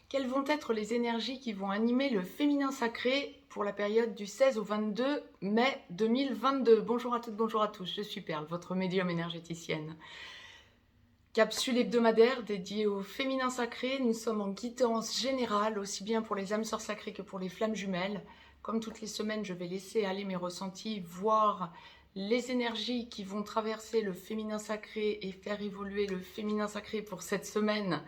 Quelles vont être les énergies qui vont animer le féminin sacré pour la période du 16 au 22 mai 2022? Bonjour à toutes, bonjour à tous, je suis Perle, votre médium énergéticienne. Capsule hebdomadaire dédiée au féminin sacré. Nous sommes en guidance générale, aussi bien pour les âmes sœurs sacrées que pour les flammes jumelles. Comme toutes les semaines, je vais laisser aller mes ressentis, voir les énergies qui vont traverser le féminin sacré et faire évoluer le féminin sacré pour cette semaine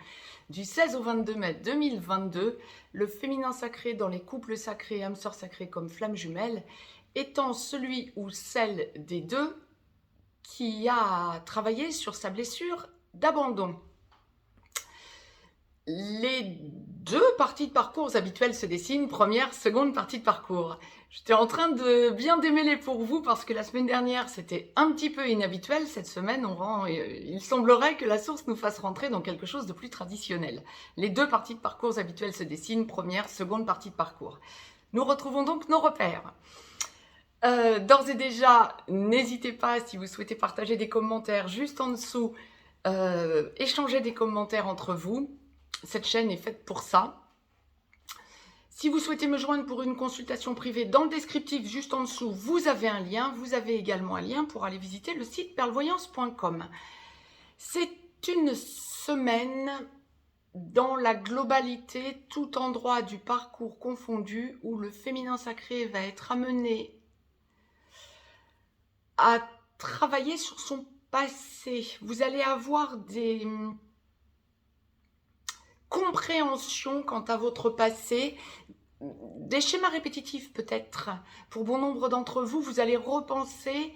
du 16 au 22 mai 2022. Le féminin sacré dans les couples sacrés, âmes sœurs sacrées comme flammes jumelles, étant celui ou celle des deux qui a travaillé sur sa blessure d'abandon. Les deux parties de parcours habituelles se dessinent, première, seconde partie de parcours. J'étais en train de bien démêler pour vous parce que la semaine dernière c'était un petit peu inhabituel. Cette semaine, il semblerait que la source nous fasse rentrer dans quelque chose de plus traditionnel. Les deux parties de parcours habituelles se dessinent, première, seconde partie de parcours. Nous retrouvons donc nos repères. D'ores et déjà, n'hésitez pas, si vous souhaitez partager des commentaires juste en dessous, échanger des commentaires entre vous. Cette chaîne est faite pour ça. Si vous souhaitez me joindre pour une consultation privée, dans le descriptif juste en dessous, vous avez un lien. Vous avez également un lien pour aller visiter le site perlevoyance.com. C'est une semaine dans la globalité, tout endroit du parcours confondu, où le féminin sacré va être amené à travailler sur son passé. Vous allez avoir des compréhensions quant à votre passé, des schémas répétitifs peut-être. Pour bon nombre d'entre vous, vous allez repenser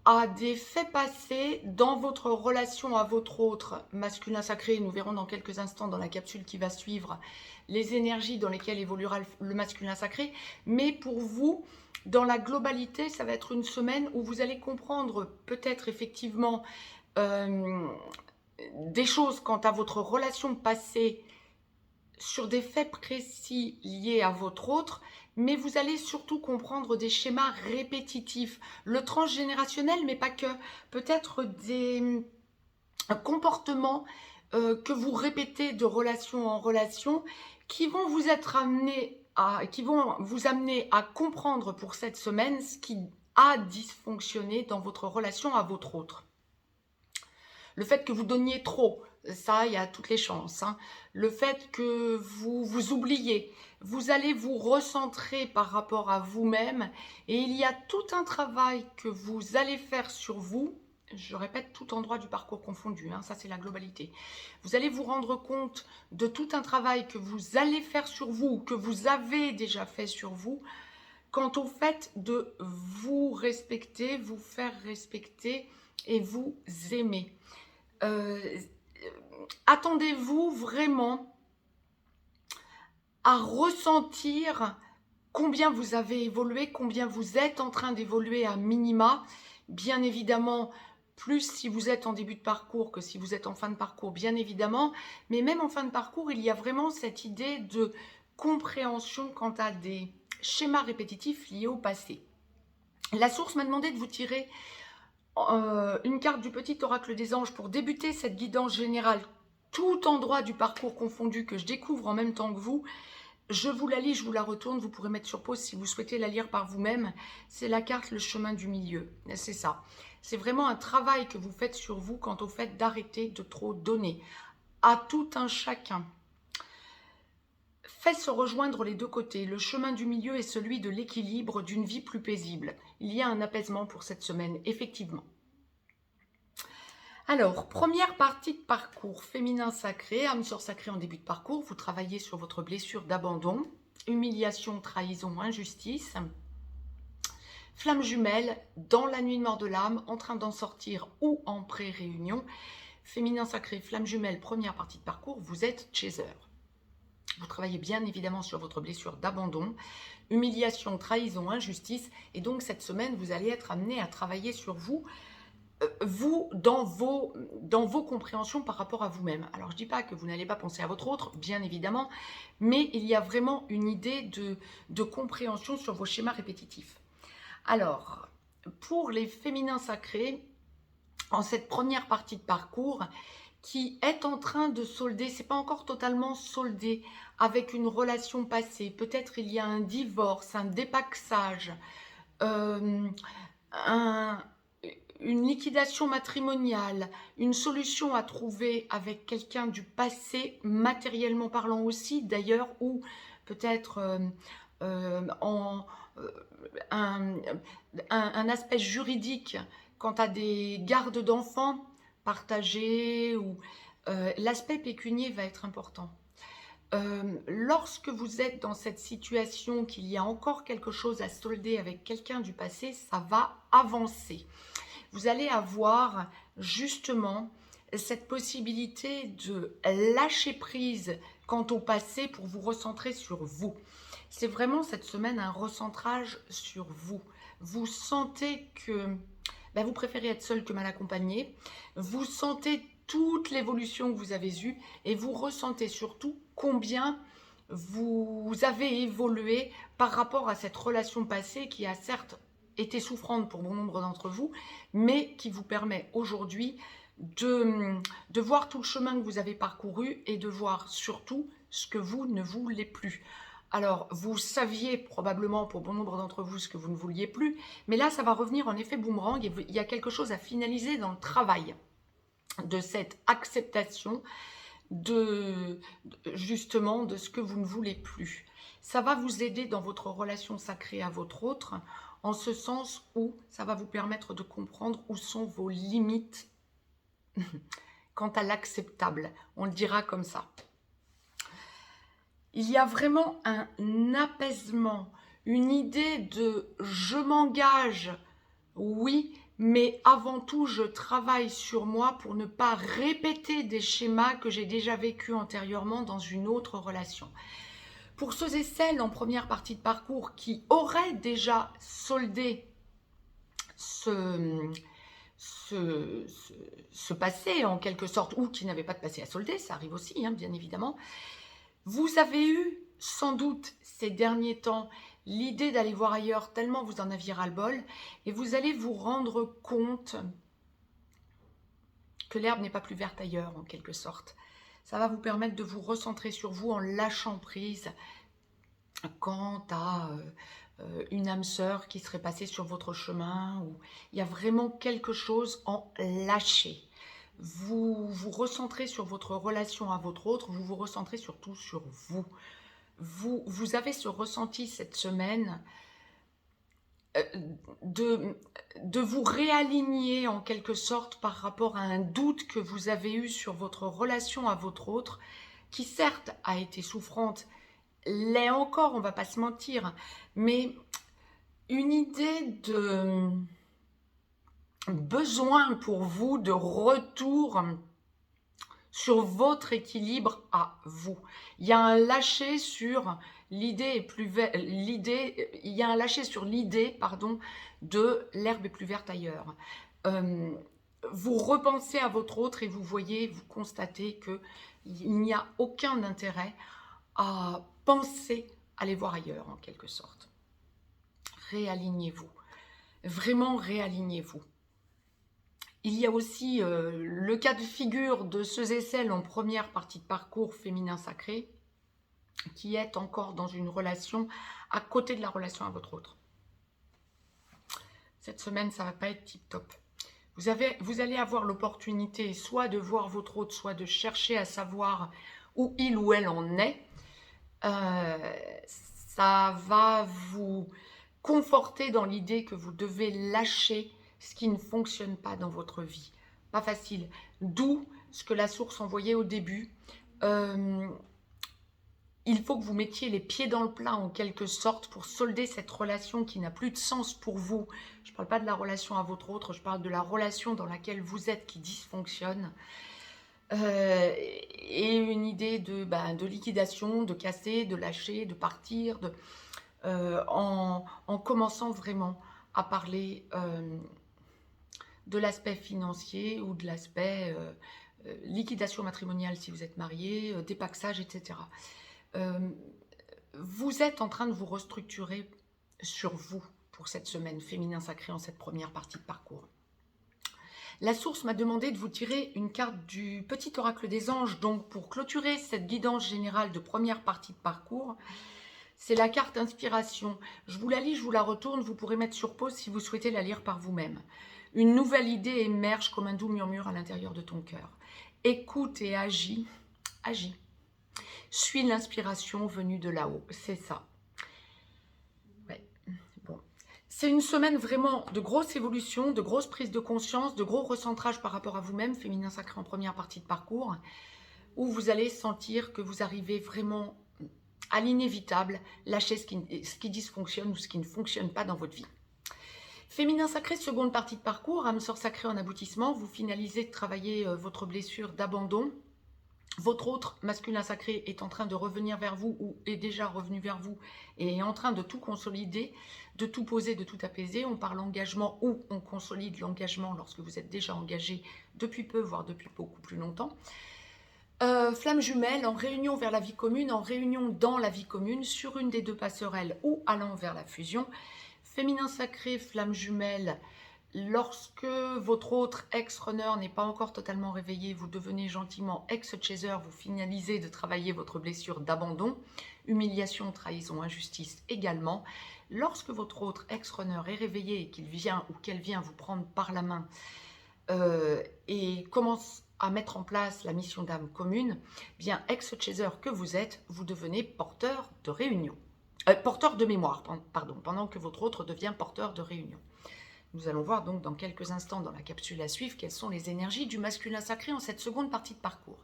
à des faits passés dans votre relation à votre autre masculin sacré. Nous verrons dans quelques instants dans la capsule qui va suivre les énergies dans lesquelles évoluera le masculin sacré. Mais pour vous, dans la globalité, ça va être une semaine où vous allez comprendre peut-être effectivement des choses quant à votre relation passée sur des faits précis liés à votre autre, mais vous allez surtout comprendre des schémas répétitifs, le transgénérationnel, mais pas que, peut-être des comportements que vous répétez de relation en relation, qui vont vous amener à comprendre pour cette semaine ce qui a dysfonctionné dans votre relation à votre autre. Le fait que vous donniez trop, ça, il y a toutes les chances. Hein. Le fait que vous vous oubliez, vous allez vous recentrer par rapport à vous-même et il y a tout un travail que vous allez faire sur vous. Je répète, tout endroit du parcours confondu, hein, ça c'est la globalité. Vous allez vous rendre compte de tout un travail que vous allez faire sur vous, que vous avez déjà fait sur vous, quant au fait de vous respecter, vous faire respecter et vous aimer. Attendez-vous vraiment à ressentir combien vous avez évolué, combien vous êtes en train d'évoluer à minima. Bien évidemment, plus si vous êtes en début de parcours que si vous êtes en fin de parcours, bien évidemment. Mais même en fin de parcours, il y a vraiment cette idée de compréhension quant à des schémas répétitifs liés au passé. La source m'a demandé de vous tirer une carte du petit oracle des anges pour débuter cette guidance générale, tout endroit du parcours confondu que je découvre en même temps que vous. Je vous la lis, je vous la retourne, vous pourrez mettre sur pause si vous souhaitez la lire par vous-même. C'est la carte le chemin du milieu, c'est ça. C'est vraiment un travail que vous faites sur vous quant au fait d'arrêter de trop donner à tout un chacun. Fait se rejoindre les deux côtés. Le chemin du milieu est celui de l'équilibre, d'une vie plus paisible. Il y a un apaisement pour cette semaine, effectivement. Alors, première partie de parcours, féminin sacré, âme sœur sacrée en début de parcours. Vous travaillez sur votre blessure d'abandon, humiliation, trahison, injustice. Flamme jumelle, dans la nuit noire de l'âme, en train d'en sortir ou en pré-réunion. Féminin sacré, flamme jumelle, première partie de parcours, vous êtes chaser. Vous travaillez bien évidemment sur votre blessure d'abandon, humiliation, trahison, injustice. Et donc cette semaine, vous allez être amené à travailler sur vous, dans vos compréhensions par rapport à vous-même. Alors je ne dis pas que vous n'allez pas penser à votre autre, bien évidemment, mais il y a vraiment une idée de compréhension sur vos schémas répétitifs. Alors, pour les féminins sacrés, en cette première partie de parcours, qui est en train de solder, c'est pas encore totalement soldé, avec une relation passée. Peut-être il y a un divorce, un dépaxage, euh, un- une liquidation matrimoniale, une solution à trouver avec quelqu'un du passé, matériellement parlant aussi d'ailleurs, ou peut-être en euh, un, un aspect juridique quant à des gardes d'enfants partagés, ou l'aspect pécunier va être important. Lorsque vous êtes dans cette situation qu'il y a encore quelque chose à solder avec quelqu'un du passé, ça va avancer. Vous allez avoir justement cette possibilité de lâcher prise quant au passé pour vous recentrer sur vous. C'est vraiment cette semaine un recentrage sur vous. Vous sentez que ben, vous préférez être seul que mal accompagné. Vous sentez toute l'évolution que vous avez eue et vous ressentez surtout combien vous avez évolué par rapport à cette relation passée qui a certes été souffrante pour bon nombre d'entre vous, mais qui vous permet aujourd'hui de voir tout le chemin que vous avez parcouru et de voir surtout ce que vous ne voulez plus. Alors, vous saviez probablement pour bon nombre d'entre vous ce que vous ne vouliez plus, mais là, ça va revenir en effet boomerang et il y a quelque chose à finaliser dans le travail de cette acceptation justement de ce que vous ne voulez plus. Ça va vous aider dans votre relation sacrée à votre autre, en ce sens où ça va vous permettre de comprendre où sont vos limites quant à l'acceptable. On le dira comme ça. Il y a vraiment un apaisement, une idée de je m'engage, oui, mais avant tout, je travaille sur moi pour ne pas répéter des schémas que j'ai déjà vécus antérieurement dans une autre relation. Pour ceux et celles en première partie de parcours qui auraient déjà soldé ce, ce passé en quelque sorte, ou qui n'avaient pas de passé à solder, ça arrive aussi, hein, bien évidemment, vous avez eu sans doute ces derniers temps l'idée d'aller voir ailleurs tellement vous en aviez ras-le-bol, et vous allez vous rendre compte que l'herbe n'est pas plus verte ailleurs en quelque sorte. Ça va vous permettre de vous recentrer sur vous en lâchant prise quant à une âme sœur qui serait passée sur votre chemin, ou il y a vraiment quelque chose en lâcher. Vous vous recentrez sur votre relation à votre autre, vous vous recentrez surtout sur vous. Vous avez ce ressenti cette semaine de vous réaligner en quelque sorte par rapport à un doute que vous avez eu sur votre relation à votre autre, qui certes a été souffrante, l'est encore, on va pas se mentir, mais une idée de besoin pour vous de retour sur votre équilibre à vous. Il y a un lâcher sur l'idée il y a un lâcher sur l'idée, pardon, de l'herbe est plus verte ailleurs. Vous repensez à votre autre et vous voyez, vous constatez que il n'y a aucun intérêt à penser aller voir ailleurs en quelque sorte. Réalignez-vous. Vraiment réalignez-vous. Il y a aussi le cas de figure de ceux et celles en première partie de parcours féminin sacré qui est encore dans une relation à côté de la relation à votre autre. Cette semaine, ça ne va pas être tip-top. Vous allez avoir l'opportunité soit de voir votre autre, soit de chercher à savoir où il ou elle en est. Ça va vous conforter dans l'idée que vous devez lâcher ce qui ne fonctionne pas dans votre vie. Pas facile. D'où ce que la source envoyait au début. Il faut que vous mettiez les pieds dans le plat en quelque sorte pour solder cette relation qui n'a plus de sens pour vous. Je ne parle pas de la relation à votre autre, je parle de la relation dans laquelle vous êtes qui dysfonctionne. Et une idée de liquidation, de casser, de lâcher, de partir, en commençant vraiment à parler de l'aspect financier ou de l'aspect liquidation matrimoniale si vous êtes marié, dépaxage, etc. Vous êtes en train de vous restructurer sur vous pour cette semaine féminin sacré en cette première partie de parcours. La source m'a demandé de vous tirer une carte du petit oracle des anges. Donc, pour clôturer cette guidance générale de première partie de parcours, c'est la carte inspiration. Je vous la lis, je vous la retourne. Vous pourrez mettre sur pause si vous souhaitez la lire par vous-même. Une nouvelle idée émerge comme un doux murmure à l'intérieur de ton cœur. Écoute et agis. Agis. Suis l'inspiration venue de là-haut. C'est ça. Ouais. Bon. C'est une semaine vraiment de grosse évolution, de grosse prise de conscience, de gros recentrage par rapport à vous-même, féminin sacré en première partie de parcours, où vous allez sentir que vous arrivez vraiment à l'inévitable, lâcher ce qui dysfonctionne ou ce qui ne fonctionne pas dans votre vie. Féminin sacré, seconde partie de parcours, âme sœur sacrée en aboutissement, vous finalisez de travailler votre blessure d'abandon. Votre autre masculin sacré est en train de revenir vers vous ou est déjà revenu vers vous et est en train de tout consolider, de tout poser, de tout apaiser. On parle engagement ou on consolide l'engagement lorsque vous êtes déjà engagé depuis peu, voire depuis beaucoup plus longtemps. Flamme jumelle, en réunion vers la vie commune, en réunion dans la vie commune, sur une des deux passerelles ou allant vers la fusion. Féminin sacré, flamme jumelle, lorsque votre autre ex-runner n'est pas encore totalement réveillé, vous devenez gentiment ex-chaser, vous finalisez de travailler votre blessure d'abandon, humiliation, trahison, injustice également. Lorsque votre autre ex-runner est réveillé et qu'il vient ou qu'elle vient vous prendre par la main et commence à mettre en place la mission d'âme commune, bien ex-chaser que vous êtes, vous devenez porteur de réunion. Porteur de mémoire, pardon, pendant que votre autre devient porteur de réunion. Nous allons voir donc dans quelques instants dans la capsule à suivre quelles sont les énergies du masculin sacré en cette seconde partie de parcours.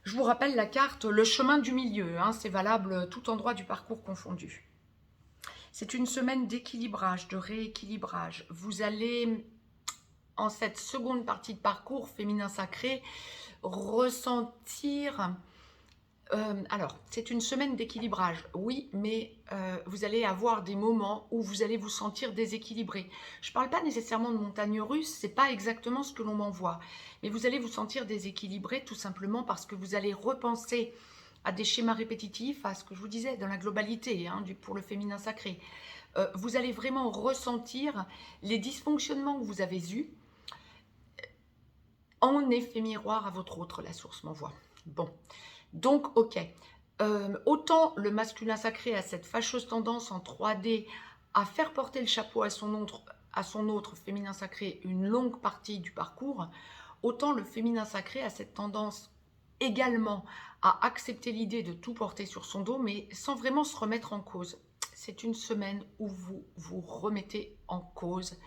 Je vous rappelle la carte, le chemin du milieu, hein, c'est valable tout endroit du parcours confondu. C'est une semaine d'équilibrage, de rééquilibrage. Vous allez, en cette seconde partie de parcours féminin sacré, ressentir... alors, c'est une semaine d'équilibrage, oui, mais vous allez avoir des moments où vous allez vous sentir déséquilibré. Je ne parle pas nécessairement de montagne russe, ce n'est pas exactement ce que l'on m'envoie, mais vous allez vous sentir déséquilibré tout simplement parce que vous allez repenser à des schémas répétitifs, à ce que je vous disais dans la globalité, hein, pour le féminin sacré. Vous allez vraiment ressentir les dysfonctionnements que vous avez eus en effet miroir à votre autre, la source m'envoie. Bon. Donc, ok, autant le masculin sacré a cette fâcheuse tendance en 3D à faire porter le chapeau à son autre féminin sacré une longue partie du parcours, autant le féminin sacré a cette tendance également à accepter l'idée de tout porter sur son dos, mais sans vraiment se remettre en cause. C'est une semaine où vous vous remettez en cause.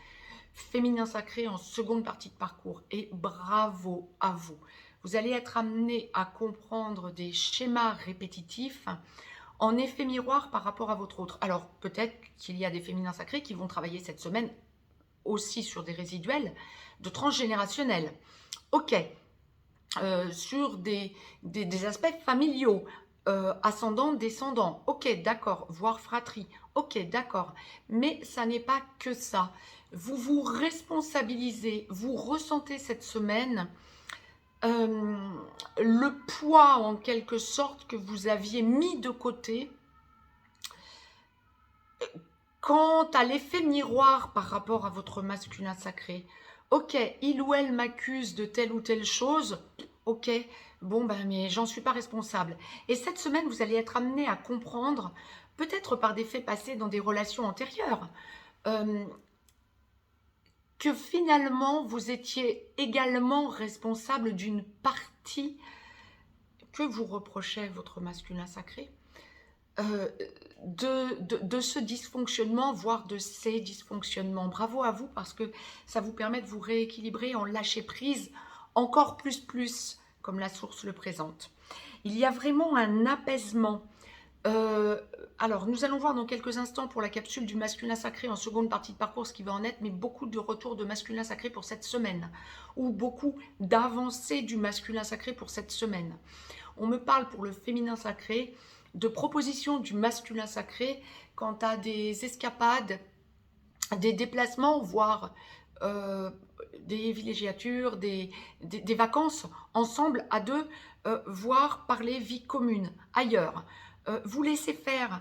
Féminin sacré en seconde partie de parcours, et bravo à vous. Vous allez être amené à comprendre des schémas répétitifs en effet miroir par rapport à votre autre. Alors, peut-être qu'il y a des féminins sacrés qui vont travailler cette semaine aussi sur des résiduels de transgénérationnels. Ok, sur des aspects familiaux, ascendant, descendant. Ok, d'accord, voire fratrie. Ok, d'accord. Mais ça n'est pas que ça. Vous vous responsabilisez, vous ressentez cette semaine le poids en quelque sorte que vous aviez mis de côté quant à l'effet miroir par rapport à votre masculin sacré. Ok, il ou elle m'accuse de telle ou telle chose, ok, bon ben mais j'en suis pas responsable. Et cette semaine, vous allez être amené à comprendre, peut-être par des faits passés dans des relations antérieures, que finalement, vous étiez également responsable d'une partie que vous reprochait votre masculin sacré, de ce dysfonctionnement, voire de ces dysfonctionnements. Bravo à vous, parce que ça vous permet de vous rééquilibrer, en lâcher prise encore plus, comme la source le présente. Il y a vraiment un apaisement. Alors, nous allons voir dans quelques instants pour la capsule du masculin sacré en seconde partie de parcours ce qui va en être, mais beaucoup de retours de masculin sacré pour cette semaine, ou beaucoup d'avancées du masculin sacré pour cette semaine. On me parle pour le féminin sacré de propositions du masculin sacré quant à des escapades, des déplacements, voire des villégiatures, des vacances ensemble à deux, voire parler vie commune ailleurs. Vous laissez faire,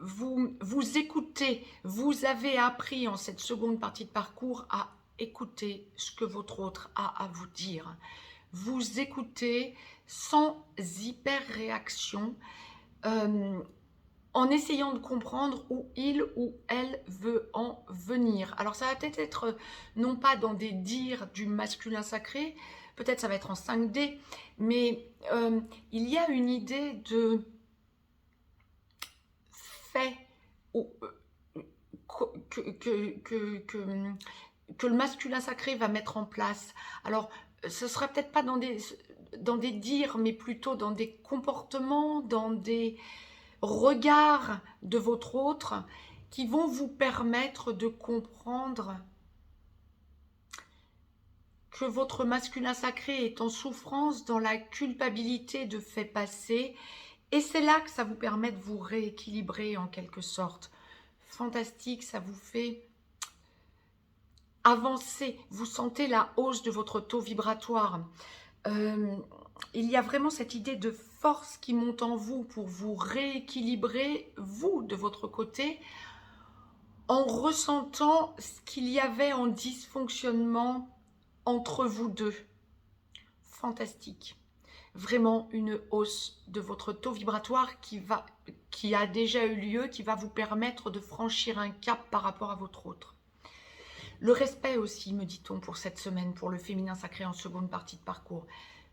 vous écoutez, vous avez appris en cette seconde partie de parcours à écouter ce que votre autre a à vous dire. Vous écoutez sans hyper-réaction, en essayant de comprendre où il ou elle veut en venir. Alors ça va peut-être être non pas dans des dires du masculin sacré, peut-être ça va être en 5D, mais il y a une idée de fait que le masculin sacré va mettre en place. Alors, ce ne sera peut-être pas dans des dires, mais plutôt dans des comportements, dans des regards de votre autre qui vont vous permettre de comprendre que votre masculin sacré est en souffrance dans la culpabilité de faits passés. Et c'est là que ça vous permet de vous rééquilibrer en quelque sorte. Fantastique, ça vous fait avancer. Vous sentez la hausse de votre taux vibratoire. Il y a vraiment cette idée de force qui monte en vous pour vous rééquilibrer, vous, de votre côté, en ressentant ce qu'il y avait en dysfonctionnement entre vous deux. Fantastique. Vraiment une hausse de votre taux vibratoire qui a déjà eu lieu, qui va vous permettre de franchir un cap par rapport à votre autre. Le respect aussi, me dit-on, pour cette semaine, pour le féminin sacré en seconde partie de parcours.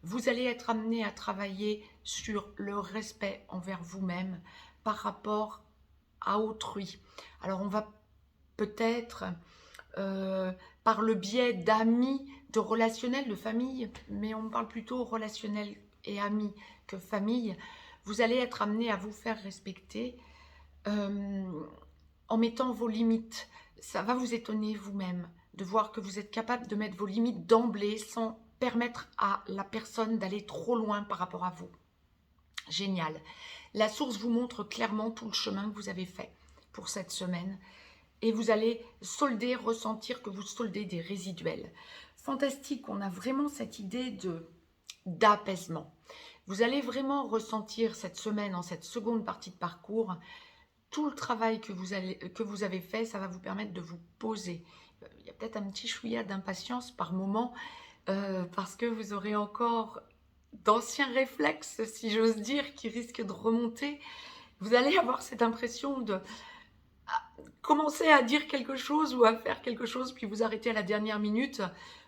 Vous allez être amené à travailler sur le respect envers vous-même par rapport à autrui. Alors on va peut-être, par le biais d'amis, de relationnel, de famille, mais on parle plutôt relationnel et amis que famille, vous allez être amené à vous faire respecter en mettant vos limites. Ça va vous étonner vous-même de voir que vous êtes capable de mettre vos limites d'emblée sans permettre à la personne d'aller trop loin par rapport à vous. Génial. La source vous montre clairement tout le chemin que vous avez fait pour cette semaine et vous allez solder, ressentir que vous soldez des résiduels. Fantastique, on a vraiment cette idée d'apaisement. Vous allez vraiment ressentir cette semaine, en cette seconde partie de parcours, tout le travail que vous avez fait, ça va vous permettre de vous poser. Il y a peut-être un petit chouïa d'impatience par moment, parce que vous aurez encore d'anciens réflexes, si j'ose dire, qui risquent de remonter. Vous allez avoir cette impression de commencer à dire quelque chose ou à faire quelque chose, puis vous arrêter à la dernière minute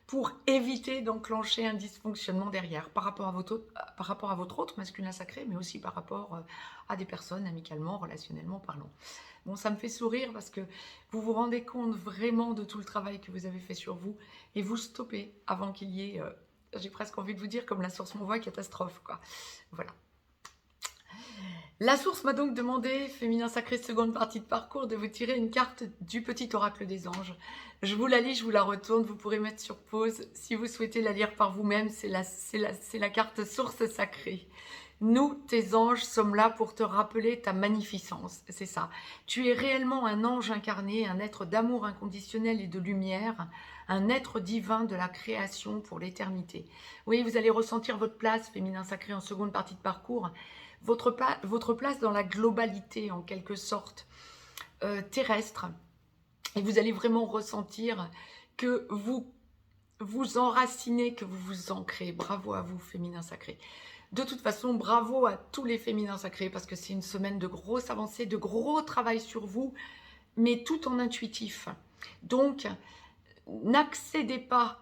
pour éviter d'enclencher un dysfonctionnement derrière, par rapport à votre autre masculin sacré, mais aussi par rapport à des personnes, amicalement, relationnellement parlant. Bon, ça me fait sourire parce que vous vous rendez compte vraiment de tout le travail que vous avez fait sur vous et vous stoppez avant qu'il y ait, j'ai presque envie de vous dire, comme la source m'envoie, catastrophe, quoi. Voilà. La source m'a donc demandé, féminin sacré seconde partie de parcours, de vous tirer une carte du petit oracle des anges. Je vous la lis, je vous la retourne, vous pourrez mettre sur pause. Si vous souhaitez la lire par vous-même, c'est la carte source sacrée. Nous, tes anges, sommes là pour te rappeler ta magnificence. C'est ça. Tu es réellement un ange incarné, un être d'amour inconditionnel et de lumière, un être divin de la création pour l'éternité. Oui, vous allez ressentir votre place, féminin sacré en seconde partie de parcours, votre place dans la globalité, en quelque sorte, terrestre. Et vous allez vraiment ressentir que vous vous enracinez, que vous vous ancrez. Bravo à vous, féminin sacré. De toute façon, bravo à tous les féminins sacrés, parce que c'est une semaine de grosses avancées, de gros travail sur vous, mais tout en intuitif. Donc, n'accédez pas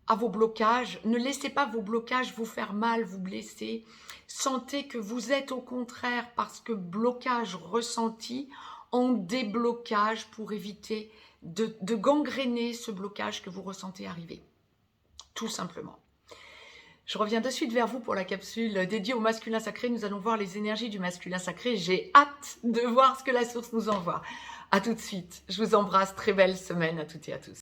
à vos blocages, ne laissez pas vos blocages vous faire mal, vous blesser. Sentez que vous êtes au contraire, parce que blocage ressenti, en déblocage pour éviter de gangréner ce blocage que vous ressentez arriver. Tout simplement. Je reviens de suite vers vous pour la capsule dédiée au masculin sacré. Nous allons voir les énergies du masculin sacré. J'ai hâte de voir ce que la source nous envoie. À tout de suite. Je vous embrasse. Très belle semaine à toutes et à tous.